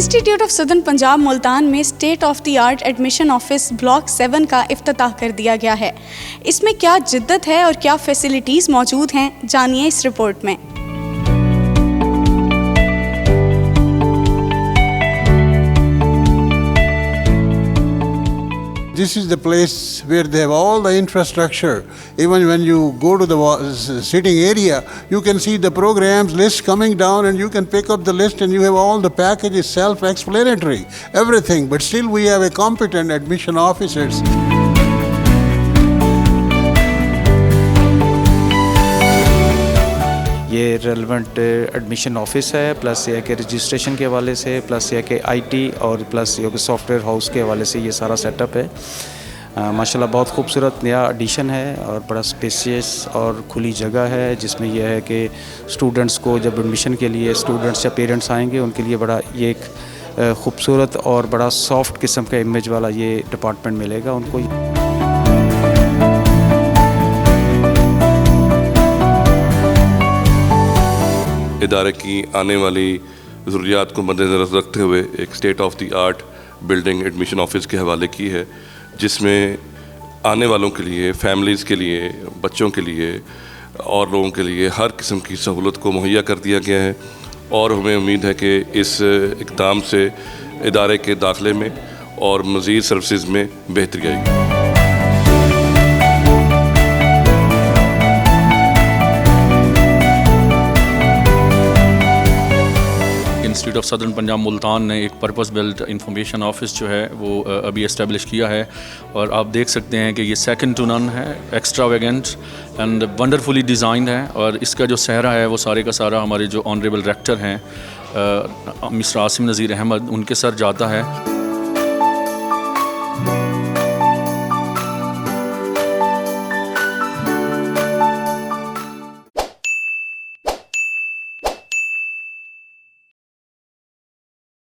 Institute of southern Punjab Multan में state of the art admission office block 7 का इफ्तिताह कर दिया गया है। इसमें क्या जिद्दत है और क्या फैसिलिटीज़ मौजूद हैं, जानिए इस रिपोर्ट में। This is the place where they have all the infrastructure. Even when you go to the sitting area, you can see the programs list coming down and you can pick up the list and you have all the packages self-explanatory, everything. But still we have a competent admission officers. ये relevant admission office है, plus ये कि registration के हवाले से, plus ये कि IT और प्लस ये कि सॉफ्टवेयर हाउस के हवाले से ये सारा सेटअप है। माशाल्लाह बहुत खूबसूरत नया एडिशन है और बड़ा स्पेसियस और खुली जगह है, जिसमें यह है कि स्टूडेंट्स को जब एडमिशन के लिए स्टूडेंट्स या पेरेंट्स आएंगे उनके लिए बड़ा ये एक खूबसूरत और बड़ा सॉफ्ट किस्म का इमेज वाला ये डिपार्टमेंट मिलेगा उनको। इदारे की आने वाली ज़रूरियात को मद्देनज़र रखते हुए एक state of the art building admission office के हवाले की है, जिसमें आने वालों के लिए, फैमिलीज़ के लिए, बच्चों के लिए और लोगों के लिए हर किस्म की सहूलत को मुहैया कर दिया गया है। और हमें उम्मीद है कि इस इक़दाम से इदारे के दाखिले में और मज़ीद सर्विसेज में बेहतरी आएगी। Institute of southern Punjab Multan ने एक पर्पस बिल्ट इंफॉर्मेशन ऑफिस जो है वो अभी इस्टेब्लिश किया है और आप देख सकते हैं कि ये सेकंड टू नन है, एक्स्ट्रावेगेंट एंड वंडरफुली डिज़ाइंड है। और इसका जो सहरा है वो सारे का सारा हमारे जो ऑनरेबल रेक्टर हैं मिस्टर आसिम नज़ीर अहमद, उनके सर जाता है।